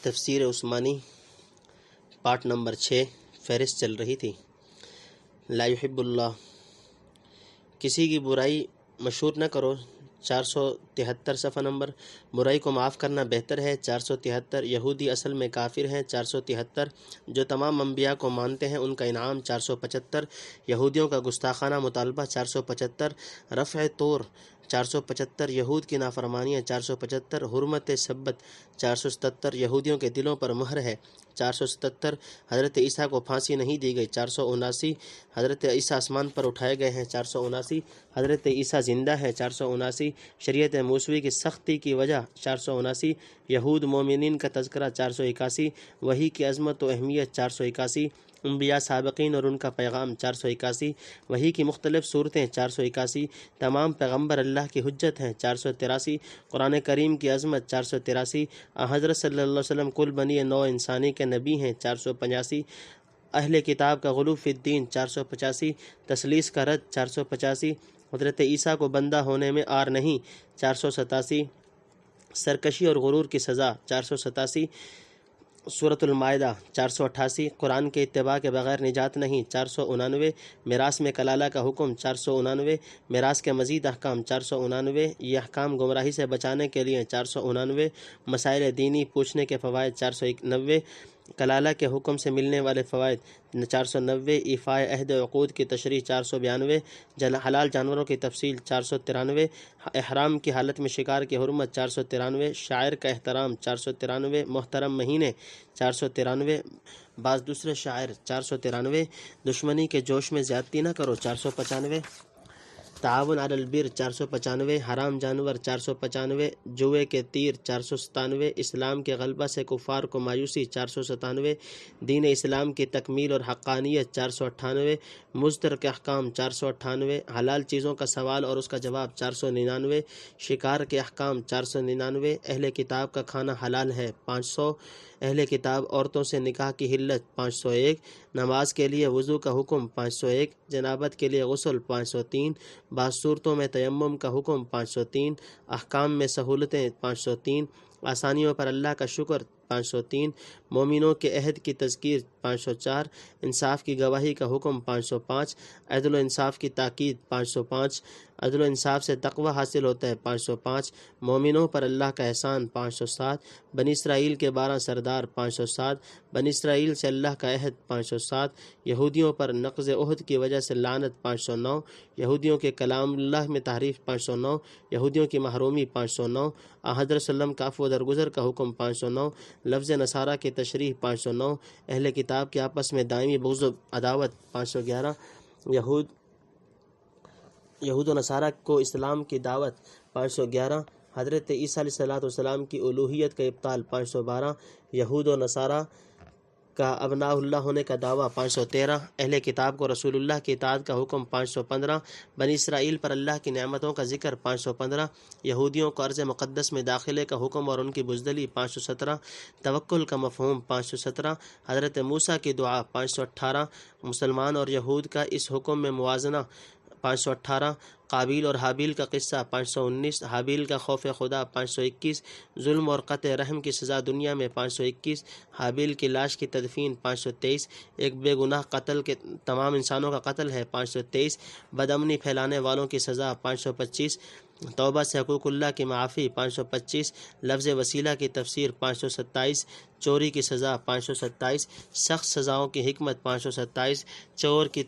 تفسیر Usmani part number 6 فہرست چل رہی تھی۔ لا یحب اللہ، کسی کی برائی مشہور نہ کرو، 473 صفحہ نمبر۔ برائی کو معاف کرنا بہتر ہے، 473۔ یہودی اصل میں کافر ہیں، 473۔ جو تمام انبیاء کو مانتے ہیں ان کا انعام، 475۔ یہودیوں کا گستاخانہ مطالبہ، 475۔ رفع طور، 475۔ یہود کی نافرمانیاں، 475۔ حرمت سبت، 477۔ یہودیوں کے دلوں پر مہر ہے، 477۔ حضرت عیسیٰ کو پھانسی نہیں دی گئی، 479۔ حضرت عیسیٰ آسمان پر اٹھائے گئے ہیں، 479۔ حضرت عیسیٰ زندہ ہے، 479۔ شریعت موسوی کی سختی کی وجہ، 479۔ یہود مومنین کا تذکرہ، 481۔ وحی کی عظمت و اہمیت، 481۔ انبیاء سابقین اور ان کا پیغام، 481۔ وحی کی مختلف صورتیں، 481۔ تمام پیغمبر اللہ کی حجت ہیں، 483۔ قرآن کریم کی عظمت، 483۔ حضرت صلی اللہ علیہ وسلم کل بنی نوع انسانی کے نبی ہیں، 485۔ اہل کتاب کا غلو فی الدین، 485۔ تثلیث کا رد، 485۔ حضرت عیسیٰ کو بندہ ہونے میں عار نہیں، 487۔ سرکشی اور غرور کی سزا، 487۔ سورۃ المائدہ، 488۔ قرآن کے اتباع کے بغیر نجات نہیں، 489۔ میراث میں کلالہ کا حکم، 489۔ میراث کے مزید احکام، 489۔ یہ احکام گمراہی سے بچانے کے لیے، 489۔ مسائل دینی پوچھنے کے فوائد، 490۔ کلالہ کے حکم سے ملنے والے فوائد، 490۔ ایفاء عہد عقود کی تشریح، 492۔ حلال جانوروں کی تفصیل، 493۔ احرام کی حالت میں شکار کی حرمت، 493۔ شاعر کا احترام، 493۔ محترم مہینے، 493۔ بعض دوسرے شاعر، 493۔ دشمنی کے جوش میں زیادتی نہ کرو، 495۔ تعاون علی البر، 495۔ حرام جانور، 495۔ جوئے کے تیر، 497۔ اسلام کے غلبہ سے کفار کو مایوسی، 497۔ دین اسلام کی تکمیل اور حقانیت، 498۔ مضطر کے احکام، 498۔ حلال چیزوں کا سوال اور اس کا جواب، 499۔ شکار کے احکام، 499۔ اہل کتاب کا کھانا حلال ہے، 500۔ اہل کتاب عورتوں سے نکاح کی حلت، 501۔ نماز کے لیے وضو کا حکم، 501۔ جنابت کے لیے غسل، 503۔ بعض صورتوں میں تیمم کا حکم، 503۔ احکام میں سہولتیں، 503۔ آسانیوں پر اللہ کا شکر، 503۔ مومنوں کے عہد کی تذکیر، 504۔ انصاف کی گواہی کا حکم، 505۔ عدل و انصاف کی تاکید، 505۔ عدل و انصاف سے تقوی حاصل ہوتا ہے، 505۔ مومنوں پر اللہ کا احسان، 507۔ بنی اسرائیل کے 12 سردار، 507۔ بنی اسرائیل سے اللہ کا عہد، 507۔ یہودیوں پر نقض عہد کی وجہ سے لعنت، 509۔ یہودیوں کے کلام اللہ میں تحریف، 509۔ یہودیوں کی محرومی، 509۔ حضرت صلی اللہ علیہ وسلم کا عفو و درگزر کا حکم، 509۔ لفظ نصارہ کی تشریح، 509۔ اہل کتاب کے آپس میں دائمی بغض و عداوت، 511۔ یہود و نصارہ کو اسلام کی دعوت، 511۔ حضرت عیسیٰ علیہ السلام کی الوہیت کا ابطال، 512۔ یہود و نصارہ کا ابناء اللہ ہونے کا دعویٰ، 513۔ اہل کتاب کو رسول اللہ کی اطاعت کا حکم، 515۔ بنی اسرائیل پر اللہ کی نعمتوں کا ذکر، 515۔ یہودیوں کو ارض مقدس میں داخلے کا حکم اور ان کی بزدلی، 517۔ توکل کا مفہوم، 517۔ حضرت موسیٰ کی دعا، 518۔ مسلمان اور یہود کا اس حکم میں موازنہ، 518۔ قابیل اور حابیل کا قصہ، 519۔ حابیل کا خوف خدا، 521۔ ظلم اور قطع رحم کی سزا دنیا میں، 521۔ حابیل کی لاش کی تدفین، 523۔ ایک بے گناہ قتل کے تمام انسانوں کا قتل ہے، 523۔ بدامنی پھیلانے والوں کی سزا، 525۔ توبہ سے حقوق اللہ کی معافی، 525۔ لفظ وسیلہ کی تفسیر، 527۔ چوری کی سزا، 527۔ سخت سزاؤں کی حکمت، 527۔ چور کی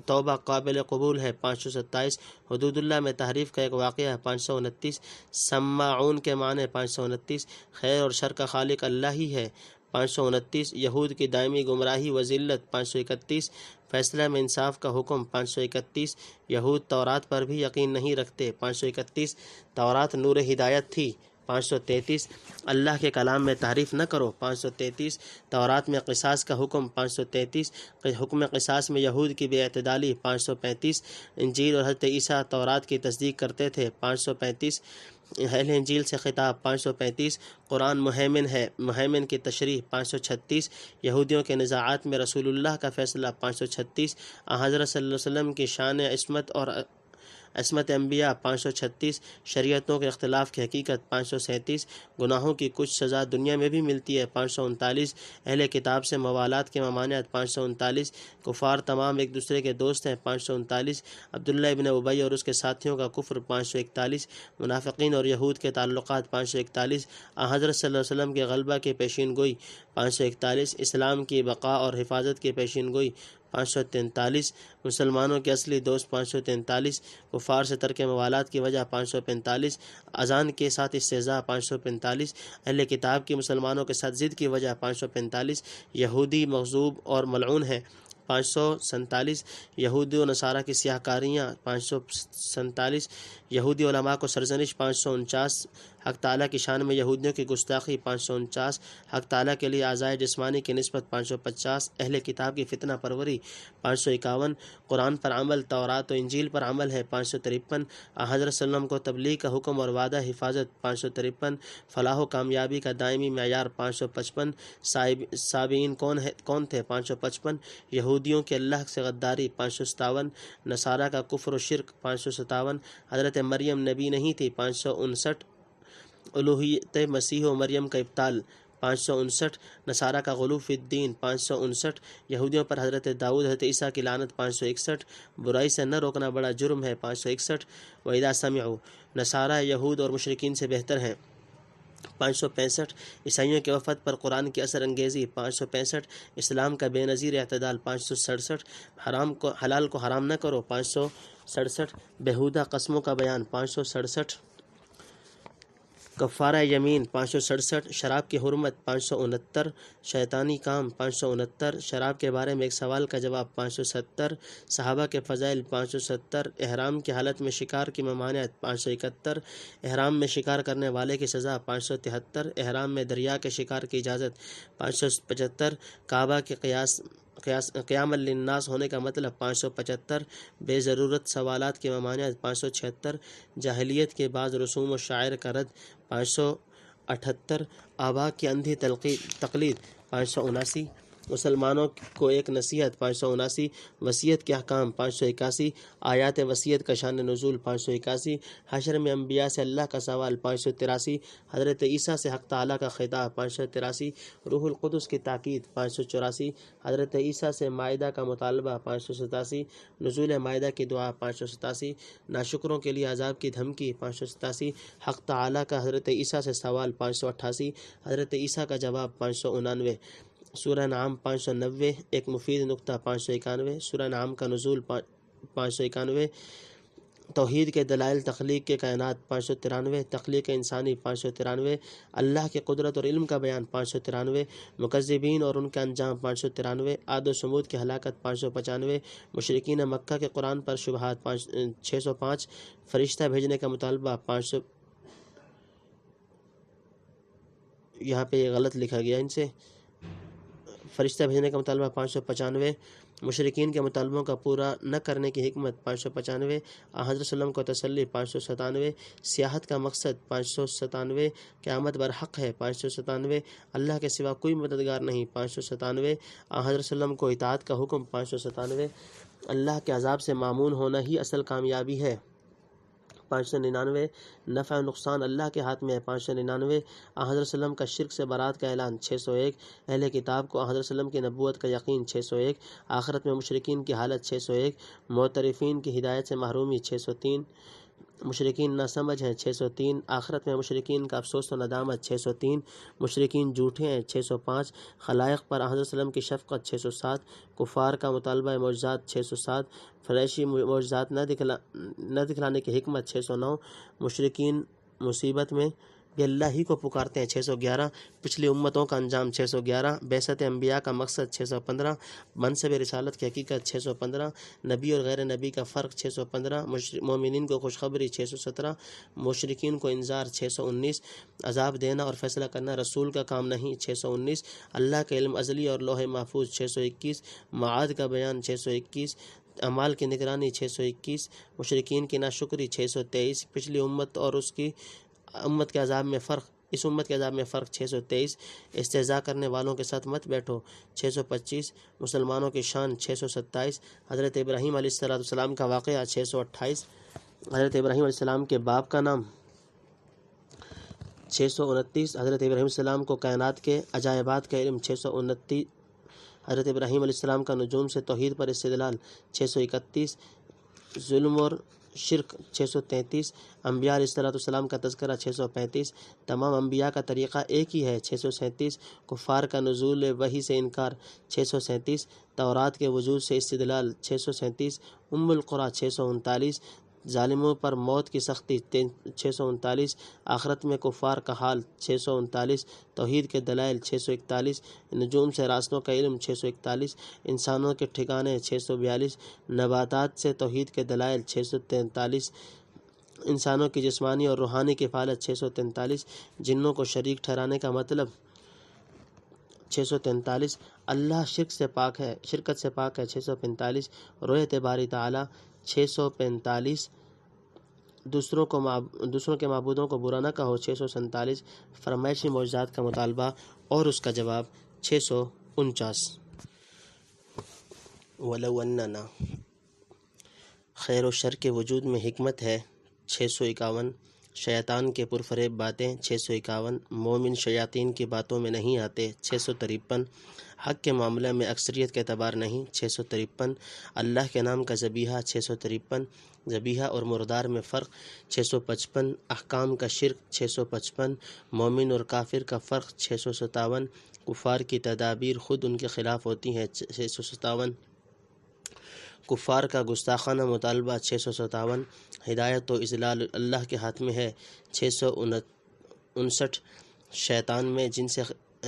توبہ قابل قبول ہے، 527۔ حدود اللہ میں تحریف کا ایک واقعہ ہے، 529۔ سماعون کے معنی، 529۔ خیر اور شر کا خالق اللہ ہی ہے، 529۔ یہود کی دائمی گمراہی و ذلت، 531۔ فیصلہ میں انصاف کا حکم، 531۔ یہود تورات پر بھی یقین نہیں رکھتے، 531۔ تورات نور ہدایت تھی، 533۔ اللہ کے کلام میں تعریف نہ کرو، 533۔ تورات میں قصاص کا حکم، 533۔ حکم قصاص میں یہود کی بے اعتدالی، 535۔ انجیل اور حضرت عیسیٰ تورات کی تصدیق کرتے تھے، 535۔ اہل انجیل سے خطاب، 535۔ قرآن مہیمن ہے، مہیمن کی تشریح، 536۔ یہودیوں کے نزاعات میں رسول اللہ کا فیصلہ، 536۔ حضرت صلی اللہ علیہ وسلم کی شان عصمت اور عصمت انبیاء 536، شریعتوں کے اختلاف کی حقیقت 537، گناہوں کی کچھ سزا دنیا میں بھی ملتی ہے 539، اہل کتاب سے موالات کے ممانعت 539، کفار تمام ایک دوسرے کے دوست ہیں 539، عبداللہ ابن ابی اور اس کے ساتھیوں کا کفر 541، منافقین اور یہود کے تعلقات 541، حضرت صلی اللہ علیہ وسلم کے غلبہ کی پیشین گوئی 541، اسلام کی بقا اور حفاظت کی پیشین گوئی 543، مسلمانوں کے اصلی دوست 543، کفار سے ترک موالات کی وجہ 545، اذان کے ساتھ استہزاء 545، اہل کتاب کی مسلمانوں کے ساتھ ضد کی وجہ 545، یہودی مغضوب اور ملعون ہیں 547، یہودی و نصارہ کی سیاہ کاریاں 547، یہودی علماء کو سرزنش 549، حق تعالیٰ کی شان میں یہودیوں کی گستاخی 549، حق تعالیٰ کے لیے اعضائے جسمانی کی نسبت 550، اہل کتاب کی فتنہ پروری 551، قرآن پر عمل، تورات و انجیل پر عمل ہے 553، حضرت صلی اللہ علیہ وسلم کو تبلیغ کا حکم اور وعدہ حفاظت 553، فلاح و کامیابی کا دائمی معیار 555، سابئین کون تھے 555، یہودیوں کے اللہ سے غداری 557، نصارہ کا کفر و شرک 557، حضرت مریم نبی نہیں تھی 559، الوہیت مسیح و مریم کا ابطال 559، نصارہ کا غلو فی الدین 559، یہودیوں پر حضرت داؤد حضرت عیسیٰ کی لعنت 561، برائی سے نہ روکنا بڑا جرم ہے 561، وَإِذَا سَمِعُوا، نصارہ یہود اور مشرکین سے بہتر ہیں 565، عیسائیوں کے وفد پر قرآن کی اثر انگیزی 565، اسلام کا بے نظیر اعتدال 567، حلال کو حرام نہ کرو 567، بیہودہ قسموں کا بیان 567، کفارہ یمین 567، شراب کی حرمت 569، شیطانی کام 569، شراب کے بارے میں ایک سوال کا جواب 570، صحابہ کے فضائل 570، احرام کی حالت میں شکار کی ممانعت 571، احرام میں شکار کرنے والے کی سزا 573، احرام میں دریا کے شکار کی اجازت 575، کعبہ کے قیام للناس ہونے کا مطلب 575، بے ضرورت سوالات کی ممانعت 576، جاہلیت کے بعض رسوم و شاعر کا رد 578، آبا کی اندھی تقلید 579، مسلمانوں کو ایک نصیحت 579، وصیت کے احکام 581، آیات وصیت کا شان نزول 581، حشر میں انبیاء سے اللہ کا سوال 583، حضرت عیسیٰ سے حق تعالیٰ کا خطاب 583، روح القدس کی تاکید 584، حضرت عیسیٰ سے مائدہ کا مطالبہ 587، نزول مائدہ کی دعا 587، ناشکروں کے لیے عذاب کی دھمکی 587، حق تعالیٰ کا حضرت عیسیٰ سے سوال 588، حضرت عیسیٰ کا جواب 589، سورہ نعم 590، ایک مفید نکتہ 591، سورہ نعم کا نزول 591، توحید کے دلائل، تخلیق کے کائنات 593، تخلیق انسانی 593، اللہ کی قدرت اور علم کا بیان 593، مکذبین اور ان کا انجام 593، عاد و سمود کی ہلاکت 595، مشرکین مکہ کے قرآن پر شبہات 605، فرشتہ بھیجنے کا مطالبہ 500، یہاں پہ یہ غلط لکھا گیا ان سے، فرشتہ بھیجنے کا مطالبہ 595، مشرکین کے مطالبوں کا پورا نہ کرنے کی حکمت 595، حضرت صلی اللہ علیہ وسلم کو تسلی 597، سیاحت کا مقصد 597، قیامت برحق ہے 597، اللہ کے سوا کوئی مددگار نہیں 597، حضرت صلی اللہ علیہ وسلم کو اطاعت کا حکم 597، اللہ کے عذاب سے معمون ہونا ہی اصل کامیابی ہے 599، نفع و نقصان اللہ کے ہاتھ میں ہے 599، حضرت صلی اللہ علیہ وسلم کا شرک سے برات کا اعلان 601، اہل کتاب کو حضرت صلی اللہ علیہ وسلم کی نبوت کا یقین 601، آخرت میں مشرکین کی حالت 601، معترفین کی ہدایت سے محرومی 603، مشرکین ناسمجھ ہیں 603، آخرت میں مشرکین کا افسوس و ندامت 603، مشرکین جھوٹے ہیں 605، خلائق پر حضرت صلی اللہ علیہ وسلم کی شفقت 607، کفار کا مطالبہ معجزات 607، فریشی معجزات نہ دکھلانے کی حکمت 609، مشرکین مصیبت میں بھی اللہ ہی کو پکارتے ہیں 611، پچھلی امتوں کا انجام 611، بعثت انبیاء کا مقصد 615، منصب رسالت کی حقیقت 615، نبی اور غیر نبی کا فرق 615، مومنین کو خوشخبری 617، مشرکین کو انذار 619، عذاب دینا اور فیصلہ کرنا رسول کا کام نہیں 619، اللہ کا علم ازلی اور لوح محفوظ 621، معاد کا بیان 621، اعمال کی نگرانی 621، مشرکین کی ناشکری 623، پچھلی امت اور اس کی امت کے عذاب میں فرق، اس امت کے عذاب میں فرق 623، استہزاء کرنے والوں کے ساتھ مت بیٹھو 625، مسلمانوں کی شان 627، حضرت ابراہیم علیہ السلام کا واقعہ 628، حضرت ابراہیم علیہ السلام کے باپ کا نام 629 حضرت ابراہیم علیہ السلام کو کائنات کے عجائبات کا علم 629 حضرت ابراہیم علیہ السلام کا نجوم سے توحید پر استدلال 631 ظلم اور شرک 633 انبیاء علیہ السلام کا تذکرہ 635 تمام انبیاء کا طریقہ ایک ہی ہے 637 کفار کا نزول وحی سے انکار 637 تورات کے وجود سے استدلال 637 ام القرآن 639 ظالموں پر موت کی سختی 639 آخرت میں کفار کا حال 639 توحید کے دلائل 641 نجوم سے راستوں کا علم 641 انسانوں کے ٹھکانے 642 نباتات سے توحید کے دلائل 643 انسانوں کی جسمانی اور روحانی کفالت 643 جنوں کو شریک ٹھہرانے کا مطلب 643 اللہ شرکت سے پاک ہے 645 رویت باری تعالی 645 دوسروں کے معبودوں کو برا نہ کہو 647 فرمائشی معجزات کا مطالبہ اور اس کا جواب 649 ولو اننا خیر و شر کے وجود میں حکمت ہے 651 شیطان کے پرفریب باتیں 651 مومن شیاطین کی باتوں میں نہیں آتے 653 حق کے معاملہ میں اکثریت کا اعتبار نہیں 653 اللہ کے نام کا ذبیحہ 653 ذبیحہ اور مردار میں فرق 655 احکام کا شرک 655 مومن اور کافر کا فرق 657 کفار کی تدابیر خود ان کے خلاف ہوتی ہیں 657 کفار کا گستاخانہ مطالبہ 657 ہدایت و اضلال اللہ کے ہاتھ میں ہے 659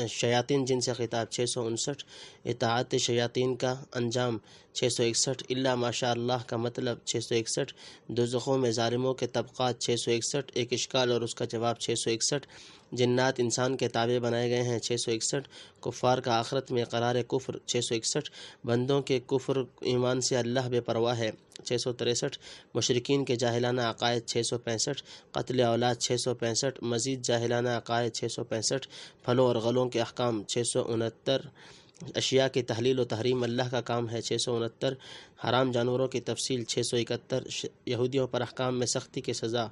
شیاطین جن سے خطاب 659 اطاعت شیاطین کا انجام 661 الا ماشاء اللہ کا مطلب 661 دوزخوں میں ظالموں کے طبقات 661 ایک اشکال اور اس کا جواب 661 جنات انسان کے تابع بنائے گئے ہیں 661 کفار کا آخرت میں قرار کفر 661 بندوں کے کفر ایمان سے اللہ بے پرواہ ہے 663 مشرکین کے جاہلانہ عقائد 665 قتل اولاد 665 مزید جاہلانہ عقائد 665 پھلوں اور غلوں کے احکام 669 اشیاء کی تحلیل و تحریم اللہ کا کام ہے 669 حرام جانوروں کی تفصیل 671 یہودیوں پر احکام میں سختی کی سزا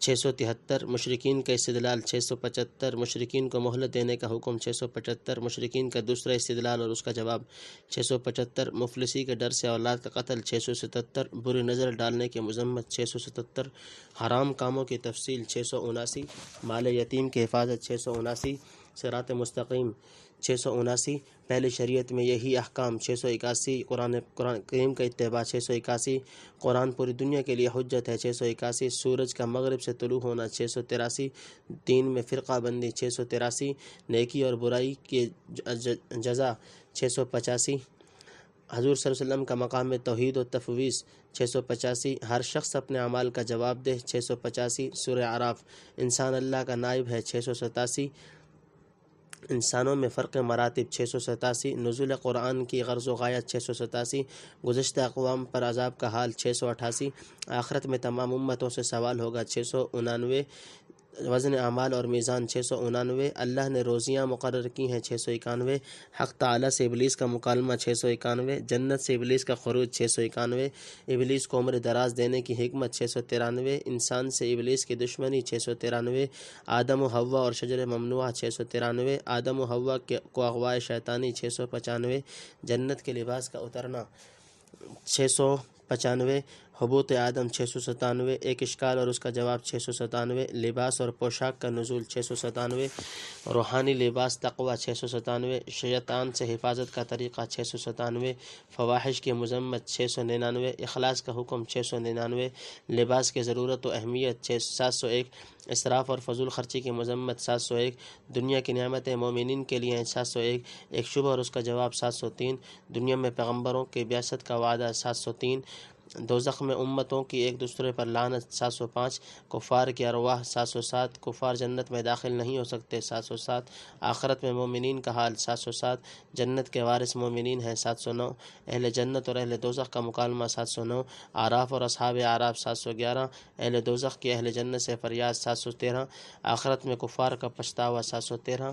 673 مشرکین کا استدلال 675 مشرکین کو مہلت دینے کا حکم 675 مشرکین کا دوسرا استدلال اور اس کا جواب 675 مفلسی کے ڈر سے اولاد کا قتل 677 بری نظر ڈالنے کی مذمت 677 حرام کاموں کی تفصیل 679 مال یتیم کی حفاظت 679 صراط مستقیم 679 پہلی شریعت میں یہی احکام 681 قرآن کریم کا اتباع 681 قرآن پوری دنیا کے لیے حجت ہے 681 سورج کا مغرب سے طلوع ہونا 683 دین میں فرقہ بندی 683 نیکی اور برائی کی جزا 685 حضور صلی اللہ علیہ وسلم کا مقام توحید و تفویض 685 ہر شخص اپنے اعمال کا جواب دے 685 سورہ اعراف انسان اللہ کا نائب ہے 687 انسانوں میں فرق مراتب 687 نزول قرآن کی غرض و غایت 687 گزشتہ اقوام پر عذاب کا حال 688 آخرت میں تمام امتوں سے سوال ہوگا 689 وزن اعمال اور میزان 689 اللہ نے روزیاں مقرر کی ہیں 691 حق تعالی سے ابلیس کا مکالمہ 691 جنت سے ابلیس کا خروج 691 ابلیس کو عمر دراز دینے کی حکمت 693 انسان سے ابلیس کی دشمنی 693 آدم و حوا اور شجر ممنوعہ 693 آدم و حوا کو اغوائے شیطانی 695 جنت کے لباس کا اترنا 695 حبوط آدم 697 ایک اشکال اور اس کا جواب 697 لباس اور پوشاک کا نزول 697 روحانی لباس تقوی 697 شیطان سے حفاظت کا طریقہ 697 فواحش کی مذمت 699 اخلاص کا حکم 699 لباس کی ضرورت و اہمیت 701 اسراف اور فضول خرچی کی مذمت 701 دنیا کی نعمتیں مومنین کے لیے ہیں 701 ایک شبہ اور اس کا جواب 703 دنیا میں پیغمبروں کی بعثت کا وعدہ 703 دوزخ میں امتوں کی ایک دوسرے پر لعنت 705 کفار کی ارواح 707 کفار جنت میں داخل نہیں ہو سکتے 707 آخرت میں مومنین کا حال 707 جنت کے وارث مومنین ہیں 709 اہل جنت اور اہل دوزخ کا مکالمہ 709 اعراف اور اصحاب اعراف 711 اہل دوزخ کی اہل جنت سے فریاد 713 آخرت میں کفار کا پچھتاوا 713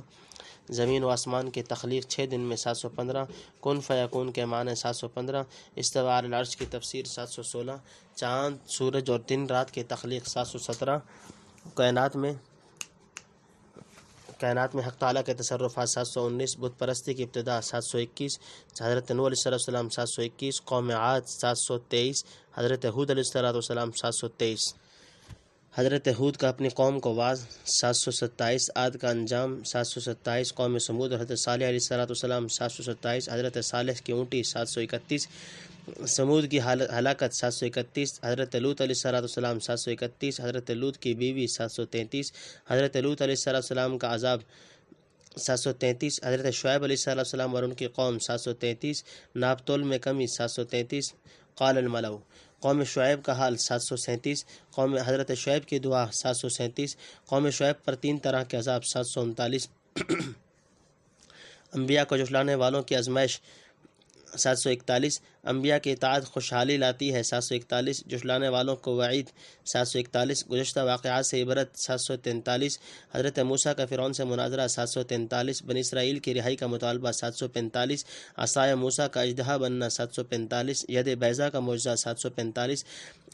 زمین و آسمان کی تخلیق 6 دن میں 715 کن فیکون کے معنی 715 استویٰ علی العرش کی تفسیر 715 716، چاند سورج اور دن رات کی تخلیق 717، کائنات میں حق تعالیٰ کے تصرفات 719، بت پرستی کی ابتدا 721، حضرت نوح علیہ السلام 721، قوم عاد 723، حضرت ہود علیہ السلام 723، حضرت ہود کا اپنی قوم کو واز 727، عاد کا انجام 727، قوم سمود اور حضرت صالح علیہ السلام 727، حضرت صالح کی اونٹی 731، سمود کی ہلاکت 731، حضرت لوط علیہ السلام 731، حضرت لوط کی بیوی 733، حضرت لوط علیہ السلام کا عذاب 733، حضرت شعیب علیہ السلام اور ان کی قوم 733، ناپ تول میں کمی 733، قال الملؤ، قوم شعیب کا حال 737، قوم حضرت شعیب کی دعا 737، قوم شعیب پر 3 طرح کے عذاب 739، انبیاء کو جھٹلانے والوں کی آزمائش 741، انبیاء کی اطاعت خوشحالی لاتی ہے 741، جھٹلانے والوں کو وعید 741، گزشتہ واقعات سے عبرت 743، حضرت موسیٰ کا فرعون سے مناظرہ 743، بنی اسرائیل کی رہائی کا مطالبہ 745، عصائے موسیٰ کا اژدہا بننا 745، ید بیضا کا معجزہ 745،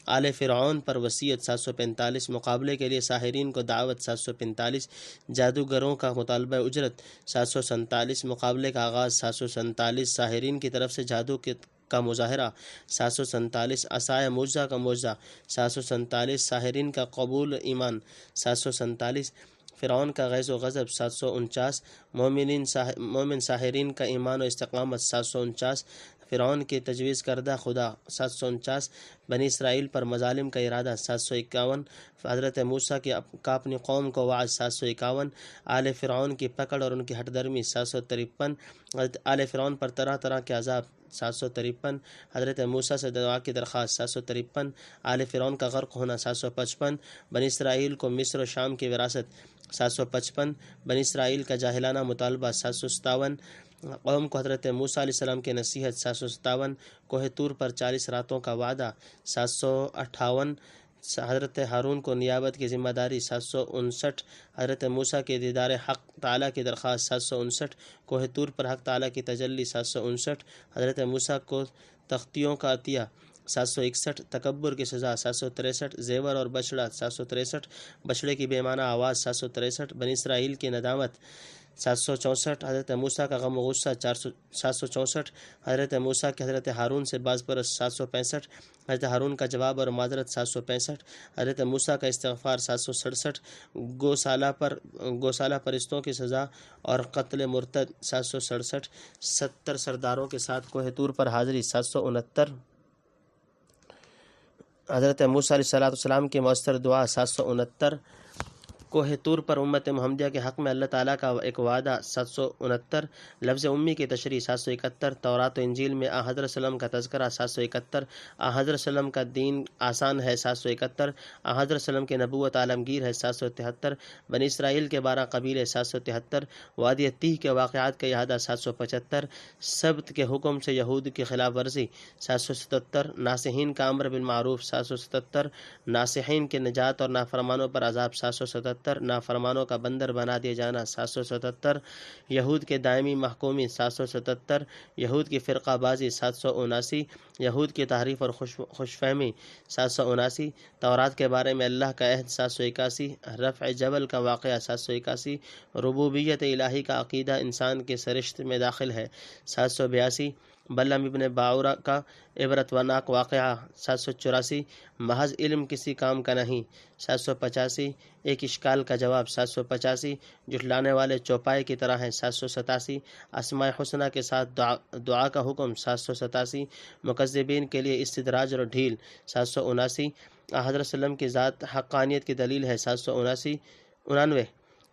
آل فرعون پر وصیت 745، مقابلے کے لیے ساحرین کو دعوت 745، جادوگروں کا مطالبہ اجرت 747، مقابلے کا آغاز 747، ساحرین کی طرف سے جادو کا مظاہرہ 747، عصائے معجزہ کا معجزہ 747، ساحرین کا قبول ایمان 747، فرعون کا غیظ و غضب 749، مومن ساحرین کا ایمان و استقامت 749، فرعون کی تجویز کردہ خدا 749، بنی اسرائیل پر مظالم کا ارادہ 751، حضرت موسیٰ کا اپنی قوم کو وعظ 751، آل فرعون کی پکڑ اور ان کی ہٹ درمی 753، حضرت آل فرعون پر طرح طرح کے عذاب 753، حضرت موسیٰ سے دعا کی درخواست 753، آل فرعون کا غرق ہونا 755، بنی اسرائیل کو مصر و شام کی وراثت 755، بنی اسرائیل کا جاہلانہ مطالبہ 757، قوم کو حضرت موسیٰ علیہ السلام کی نصیحت 757، کوہ طور پر 40 راتوں کا وعدہ 758، حضرت ہارون کو نیابت کی ذمہ داری 759، حضرت موسیٰ کے دیدار حق تعالیٰ کی درخواست 759، کوہ طور پر حق تعالیٰ کی تجلی 759، حضرت موسیٰ کو تختیوں کا عطیہ 761، تکبر کی سزا 763، زیور اور بچڑا 763، بچڑے کی بے معنی آواز 763، بنی اسرائیل کی ندامت 764، حضرت موسیٰ کا غم و غصہ 764، حضرت موسیٰ کے حضرت ہارون سے باز پرست 765، حضرت ہارون کا جواب اور معذرت 765، حضرت موسیٰ کا استغفار 767، گوسالہ پرستوں کی سزا اور قتل مرتد 767، 70 سرداروں کے ساتھ کوہ طور پر حاضری 769، حضرت موسیٰ علیہ السلام کی مؤثر دعا 769، کوہ طور پر امت محمدیہ کے حق میں اللہ تعالیٰ کا ایک وعدہ 769، لفظ امی کی تشریح 771، تورات و انجیل میں حضرت وسلم کا تذکرہ 771، حضرت وسلم کا دین آسان ہے 771، حضرت وسلم کی نبوت عالمگیر ہے 773، بنی اسرائیل کے 12 قبیلے 773، وادی تیہ کے واقعات کا احاطہ 775، سبت کے حکم سے یہود کی خلاف ورزی 777، ناصحین کا امر بالمعروف 777، ناصحین کی نجات اور نافرمانوں پر عذاب 777، نافرمانوں کا بندر بنا دیا جانا 777، یہود کے دائمی محکومی 777، یہود کی فرقہ بازی 779، یہود کی تحریف اور خوش فہمی 779، تورات کے بارے میں اللہ کا عہد 781، رفع جبل کا واقعہ 781، ربوبیت الہی کا عقیدہ انسان کے سرشت میں داخل ہے 782، بلعم ابن باعورہ کا عبرت ناک واقعہ 784، محض علم کسی کام کا نہیں 785، ایک اشکال کا جواب 785، جھٹلانے والے چوپائے کی طرح ہیں 787، اسماء حسنہ کے ساتھ دعا کا حکم 787، مکذبین کے لیے استدراج اور ڈھیل 779، حضرت وسلم کی ذات حقانیت کی دلیل ہے 799،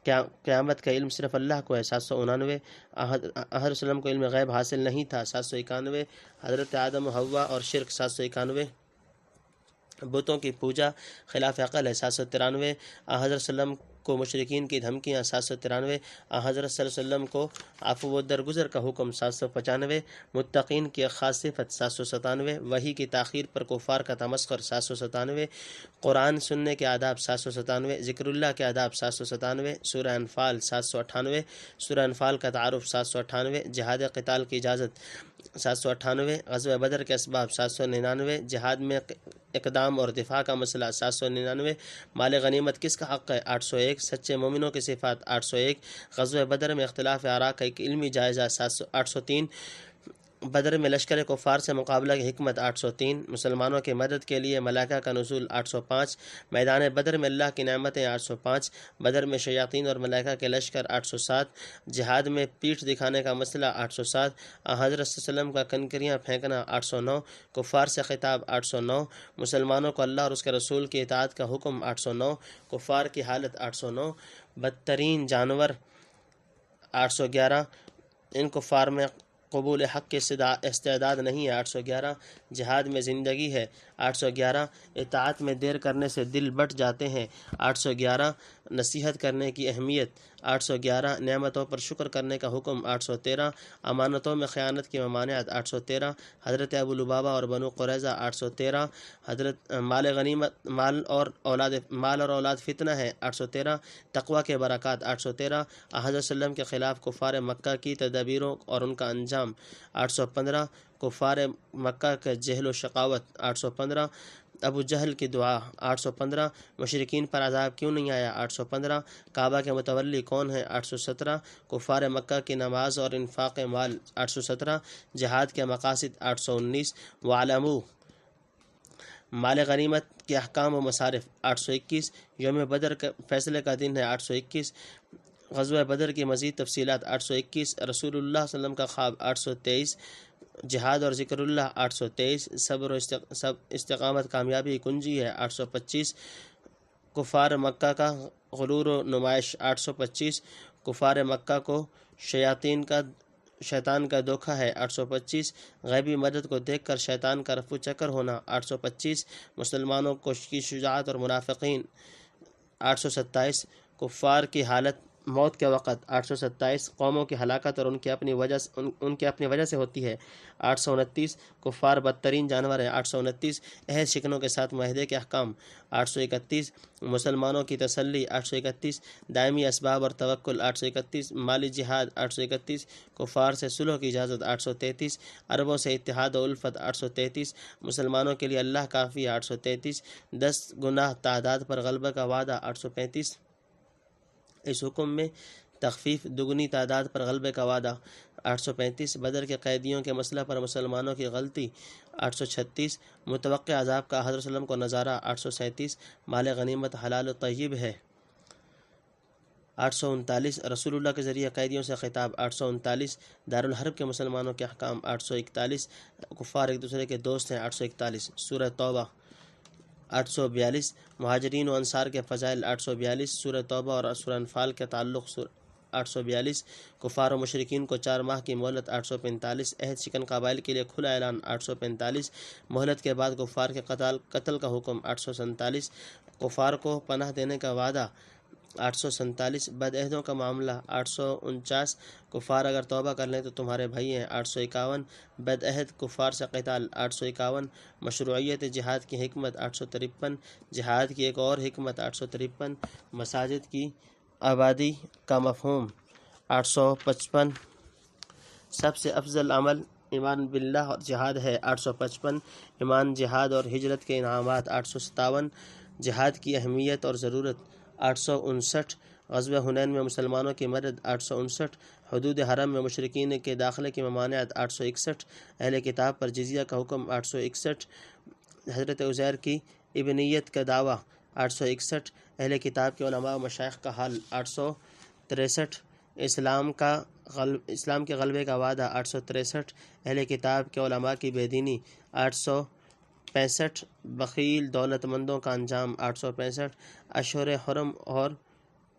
قیامت کا علم صرف اللہ کو ہے 799، حضرت وسلم کو علم غیب حاصل نہیں تھا 791، حضرت آدم و حوا اور شرک 791، بتوں کی پوجا خلاف عقل ہے 793، حضرت وسلم کو مشرکین کی دھمکیاں 793، حضرت صلی اللہ علیہ وسلم کو عفو و درگزر کا حکم 795، متقین کی ایک خاص صفت 797، وحی کی تاخیر پر کفار کا تمسخر 797، قرآن سننے کے آداب 797، ذکر اللہ کے آداب 797، سورہ انفال 798، سورہ انفال کا تعارف 798، جہاد قتال کی اجازت 798، غزوہ بدر کے اسباب 799، جہاد میں اقدام اور دفاع کا مسئلہ 799، مال غنیمت کس کا حق ہے 801، سچے مومنوں کی صفات 801، غزوہ بدر میں اختلاف آراء کا ایک علمی جائزہ 803، بدر میں لشکر کفار سے مقابلہ کی حکمت 803، مسلمانوں کی مدد کے لیے ملائکہ کا نزول 805، میدان بدر میں اللہ کی نعمتیں 805، بدر میں شیاطین اور ملائکہ کے لشکر 807، جہاد میں پیٹھ دکھانے کا مسئلہ 807، حضرت صلی اللہ علیہ وسلم کا کنکریاں پھینکنا 809، کفار سے خطاب 809، مسلمانوں کو اللہ اور اس کے رسول کی اطاعت کا حکم 809، کفار کی حالت 809، بدترین جانور 811، ان کفار میں قبول حق کے استعداد نہیں ہے 811، جہاد میں زندگی ہے 811، اطاعت میں دیر کرنے سے دل بٹ جاتے ہیں 811، نصیحت کرنے کی اہمیت 811، نعمتوں پر شکر کرنے کا حکم 813، امانتوں میں خیانت کی ممانعت 813، حضرت ابو لبابہ اور بنو قریظہ 813، حضرت مال غنیمت مال اور اولاد فتنہ ہے 813، تقوی کے برکات 813، حضرت صلی اللہ علیہ وسلم کے خلاف کفار مکہ کی تدابیروں اور ان کا انجام 815، کفار مکہ کے جہل و شقاوت 815، ابو جہل کی دعا 815، مشرکین پر عذاب کیوں نہیں آیا 815، کعبہ کے متولی کون ہے 817، کفار مکہ کی نماز اور انفاق مال 817، جہاد کے مقاصد 819، وعلموا مال غنیمت کے احکام و مصارف 821، یوم بدر کے فیصلے کا دن ہے 821، غزوہ بدر کی مزید تفصیلات 821، رسول اللہ صلی اللہ علیہ وسلم کا خواب 823، جہاد اور ذکر اللہ 823، صبر و استقامت کامیابی کنجی ہے 825، کفار مکہ کا غرور و نمائش 825، کفار مکہ کو شیطان کا دھوکہ ہے 825، غیبی مدد کو دیکھ کر شیطان کا رفو چکر ہونا 825، مسلمانوں کی شجاعت اور منافقین 827، کفار کی حالت موت کے وقت 827، قوموں کی ہلاکت اور ان کی اپنی وجہ سے ہوتی ہے 829، کفار بدترین جانور ہیں 829، عہد شکنوں کے ساتھ معاہدے کے احکام 831، مسلمانوں کی تسلی 831، دائمی اسباب اور توکل 831، مالی جہاد 831، کفار سے صلح کی اجازت 833، عربوں سے اتحاد و الفت 833، مسلمانوں کے لیے اللہ کافی 833، 10 گناہ تعداد پر غلبہ کا وعدہ 835، اس حکم میں تخفیف دگنی تعداد پر غلبے کا وعدہ 835، بدر کے قیدیوں کے مسئلہ پر مسلمانوں کی غلطی 836، متوقع عذاب کا حضرت صلی اللہ علیہ وسلم کو نظارہ 837، مال غنیمت حلال و طیب ہے 839، رسول اللہ کے ذریعے قیدیوں سے خطاب 839، دارالحرب کے مسلمانوں کے احکام 841، کفار ایک دوسرے کے دوست ہیں 841، سورہ توبہ 842، مہاجرین و انصار کے فضائل 842، سورہ توبہ اور سورہ انفال کے تعلق 842، کفار و مشرکین کو 4 ماہ کی مہلت 845، عہد شکن قبائل کے لیے کھلا اعلان 845، مہلت کے بعد کفار کے قتل کا حکم 847، کفار کو پناہ دینے کا وعدہ 847، بد عہدوں کا معاملہ 849، کفار اگر توبہ کر لیں تو تمہارے بھائی ہیں 851، بد عہد کفار سے قتال 851، مشروعیت جہاد کی حکمت 853، جہاد کی ایک اور حکمت 853، مساجد کی آبادی کا مفہوم 855، سب سے افضل عمل ایمان باللہ اور جہاد ہے 855، ایمان جہاد اور ہجرت کے انعامات 857، جہاد کی اہمیت اور ضرورت 859، غزوہ حنین میں مسلمانوں کی مدد 859، حدود حرم میں مشرکین کے داخلے کی ممانعت 861، اہل کتاب پر جزیہ کا حکم 861، حضرت عزیر کی ابنیت کا دعویٰ 861، اہل کتاب کے علماء و مشائخ کا حال 863، اسلام کے غلبے کا وعدہ 863، اہل کتاب کے علماء کی بے دینی 865، بخیل دولت مندوں کا انجام 865، اشہر حرم اور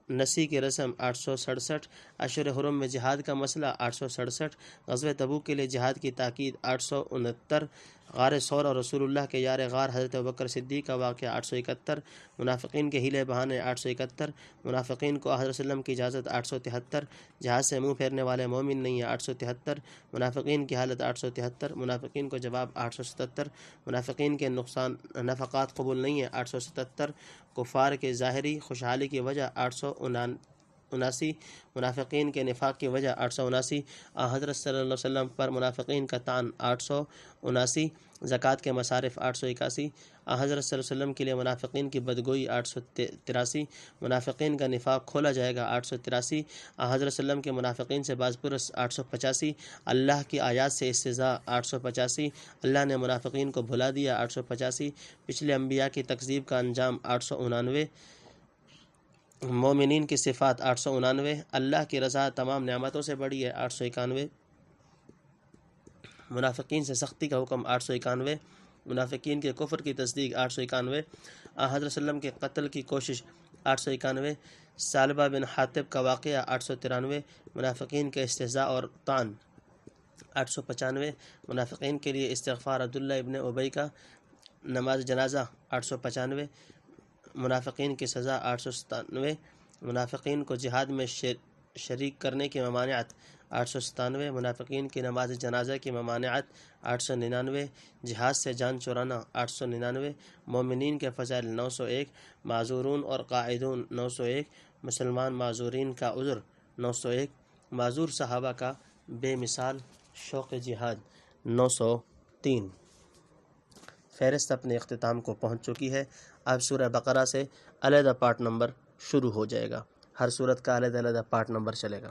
نسی کی رسم 867، اشہر حرم میں جہاد کا مسئلہ 867، غزوہ تبوک کے لیے جہاد کی تاکید 869، غار ثور اور رسول اللہ کے یار غار حضرت ابوبکر صدیق کا واقعہ 871، منافقین کے ہیلے بہانے 871، منافقین کو حضرت وسلم کی اجازت 873، جہاز سے منہ پھیرنے والے مومن نہیں ہیں 873، منافقین کی حالت 873، منافقین کو جواب 877، منافقین کے نقصان نفقات قبول نہیں ہیں 877، کفار کے ظاہری خوشحالی کی وجہ 879، منافقین کے نفاق کی وجہ 879، حضرت صلی اللہ علیہ وسلم پر منافقین کا طعن 879، زکوٰۃ کے مصارف 881، حضرت صلی اللہ علیہ وسلم کے لیے منافقین کی بدگوئی 883، منافقین کا نفاق کھولا جائے گا 883، حضرت صلی اللہ علیہ وسلم کے منافقین سے باز پرس 885، اللہ کی آیات سے استہزاء 885، اللہ نے منافقین کو بھلا دیا 885، پچھلے انبیاء کی تکذیب کا انجام 899، مومنین کی صفات 899، اللہ کی رضا تمام نعمتوں سے بڑی ہے 891، منافقین سے سختی کا حکم 891، منافقین کے کفر کی تصدیق 891، حضرت صلی اللہ علیہ وسلم کے قتل کی کوشش 891، ثعلبہ بن حاطب کا واقعہ 893، منافقین کے استہزاء اور طعن 895، منافقین کے لیے استغفار عبداللہ ابن ابی کا نماز جنازہ 895، منافقین کی سزا 897، منافقین کو جہاد میں شریک کرنے کی ممانعت 897، منافقین کی نماز جنازہ کی ممانعت 899، جہاد سے جان چرانا 899، مومنین کے فضائل 901، معذورون اور قاعدون 901، مسلمان معذورین کا عذر 901، معذور صحابہ کا بے مثال شوق جہاد 903۔ فہرست اپنے اختتام کو پہنچ چکی ہے۔ اب سورہ بقرہ سے علیحدہ پارٹ نمبر شروع ہو جائے گا، ہر سورت کا علیحدہ پارٹ نمبر چلے گا۔